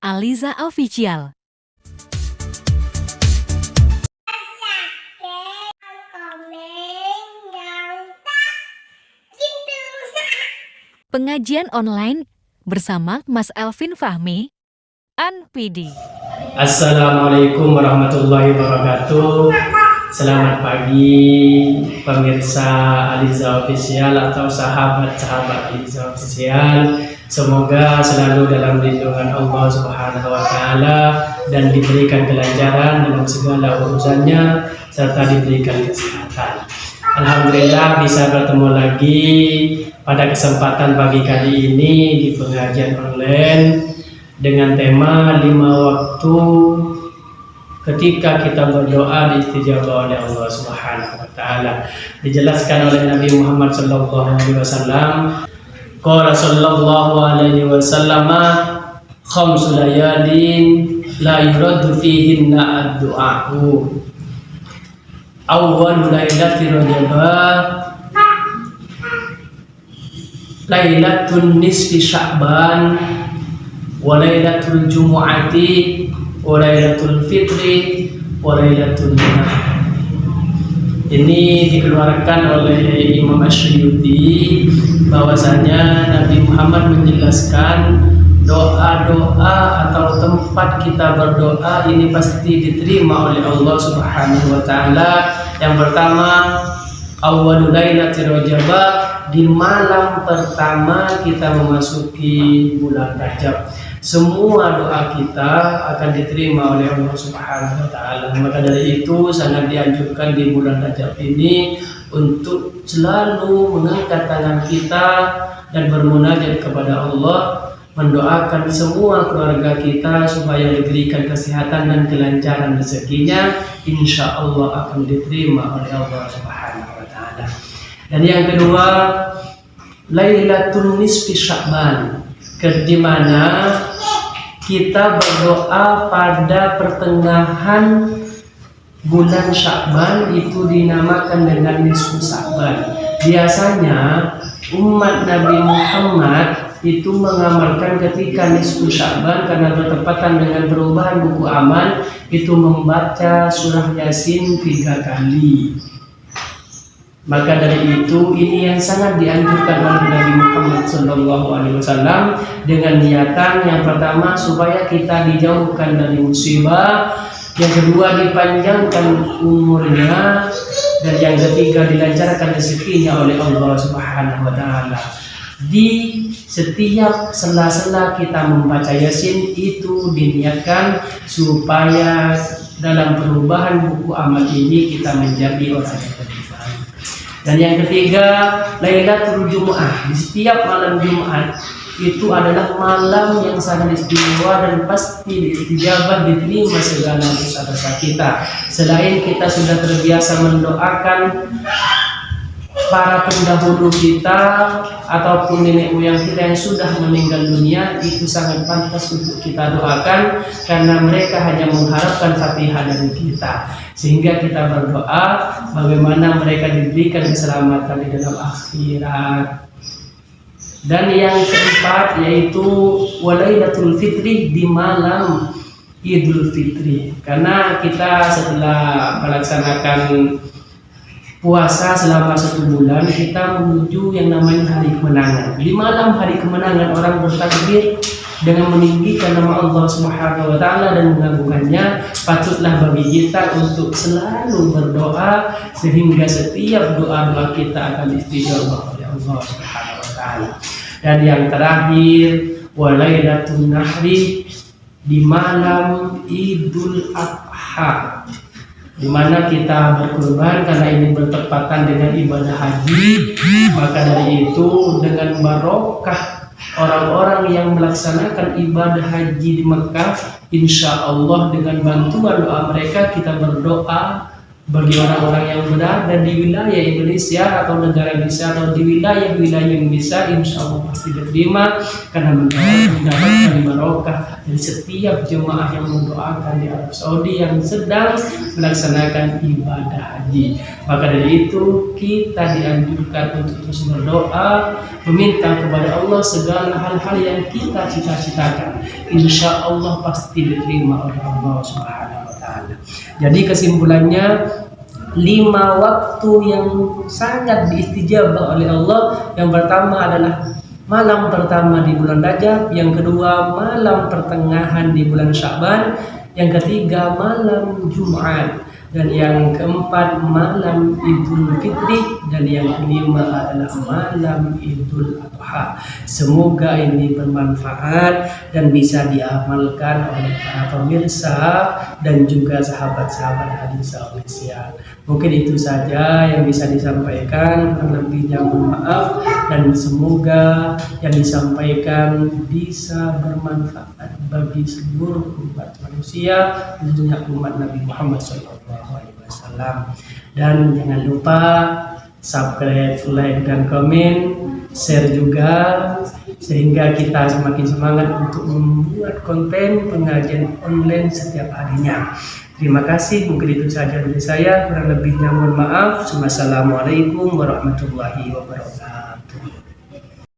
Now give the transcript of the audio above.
Aliza Official. Pengajian online bersama Mas Elvin Fahmi, Anpidi. Assalamualaikum warahmatullahi wabarakatuh. Selamat pagi pemirsa Aliza Official atau sahabat-sahabat Aliza Official. Semoga selalu dalam lindungan Allah Subhanahu wa Ta'ala dan diberikan kelancaran dalam segala urusannya serta diberikan kesehatan. Alhamdulillah bisa bertemu lagi pada kesempatan pagi kali ini di pengajian online dengan tema 5 waktu ketika kita berdoa diistijabah oleh Allah Subhanahu wa Ta'ala. Dijelaskan oleh Nabi Muhammad sallallahu alaihi wasallam, qala sallallahu alaihi wasallam, khamsu layalin la yuraddu fihinna ad-du'a'u. Awwal lailati rajabah, lailatul nisfi sya'ban, wa lailatul jumu'ati, wa lailatul fitri, wa lailatul nahr. Ini dikeluarkan oleh Imam Asy'uti bahwasanya Nabi Muhammad menjelaskan doa-doa atau tempat kita berdoa ini pasti diterima oleh Allah Subhanahu wa Ta'ala. Yang pertama, awwalul lailati rajabah, di malam pertama kita memasuki bulan Rajab. Semua doa kita akan diterima oleh Allah Subhanahu wa Ta'ala. Maka dari itu sangat dianjurkan di bulan Rajab ini untuk selalu mengangkat tangan kita dan bermunajat kepada Allah, mendoakan semua keluarga kita supaya diberikan kesehatan dan kelancaran rezekinya. Insya Allah akan diterima oleh Allah Subhanahu wa Ta'ala. Dan yang kedua, Lailatul Nisfi Sya'ban, di mana kita berdoa pada pertengahan bulan Sya'ban, itu dinamakan dengan Nisfu Sya'ban. Biasanya umat Nabi Muhammad itu mengamalkan ketika Nisfu Sya'ban karena bertepatan dengan perubahan buku amal, itu membaca surah Yasin 3 kali. Maka dari itu ini yang sangat dianjurkan oleh Nabi Muhammad SAW dengan niatan yang pertama supaya kita dijauhkan dari musibah, yang kedua dipanjangkan umurnya, dan yang ketiga dilancarkan rezekinya oleh Allah Subhanahu wa Ta'ala. Di setiap sela-sela kita membaca Yasin itu diniatkan supaya dalam perubahan buku amal ini kita menjadi orang yang lebih baik. Dan yang ketiga, Lailatul Jumu'ah, di setiap malam Jumat itu adalah malam yang sangat istimewa dan pasti diistijabah, diterima segala dosa-dosa kita. Selain kita sudah terbiasa mendoakan para pendahulu kita ataupun nenek moyang kita yang sudah meninggal dunia, itu sangat pantas untuk kita doakan karena mereka hanya mengharapkan Fatihah dari kita, sehingga kita berdoa bagaimana mereka diberikan keselamatan di dalam akhirat. Dan yang keempat yaitu Walailatul Fitri, di malam Idul Fitri, karena kita setelah melaksanakan puasa selama 1 bulan kita menuju yang namanya hari kemenangan. Di malam hari kemenangan orang bertakbir dengan meninggikan nama Allah Subhanahu wa Ta'ala dan mengagungkannya. Patutlah bagi kita untuk selalu berdoa sehingga setiap doa-doa kita akan dijawab oleh Allah Subhanahu wa Ta'ala. Dan yang terakhir, Walailatul Nahri, di malam Idul Adha, di mana kita berkurban karena ini bertepatan dengan ibadah haji. Maka dari itu dengan barokah orang-orang yang melaksanakan ibadah haji di Mekah, insya Allah dengan bantuan doa mereka kita berdoa bagi orang-orang yang berada di wilayah Indonesia atau negara Indonesia atau di wilayah-wilayah Indonesia, insya Allah pasti diterima karena mendapatkan barokah dari setiap jemaah yang mendoakan di Arab Saudi yang sedang melaksanakan ibadah haji. Maka dari itu kita dianjurkan untuk terus berdoa, meminta kepada Allah segala hal-hal yang kita cita-citakan. Insya Allah pasti diterima oleh Allah Subhanahu wa Ta'ala. Jadi kesimpulannya, 5 waktu yang sangat diistijabah oleh Allah. Yang pertama adalah malam pertama di bulan Rajab, yang kedua malam pertengahan di bulan Sya'ban, yang ketiga malam Jumat, dan yang keempat malam Idul Fitri, dan yang kelima adalah malam Idul Adha. Semoga ini bermanfaat dan bisa diamalkan oleh para pemirsa dan juga sahabat-sahabat hadis Indonesia. Mungkin itu saja yang bisa disampaikan, kurang lebihnya mohon maaf, dan semoga yang disampaikan bisa bermanfaat bagi seluruh umat manusia, khususnya umat Nabi Muhammad SAW. Dan jangan lupa subscribe, like, dan komen, share juga, sehingga kita semakin semangat untuk membuat konten pengajian online setiap harinya. Terima kasih, mungkin itu saja dari saya, kurang lebihnya mohon maaf. Wassalamualaikum warahmatullahi wabarakatuh.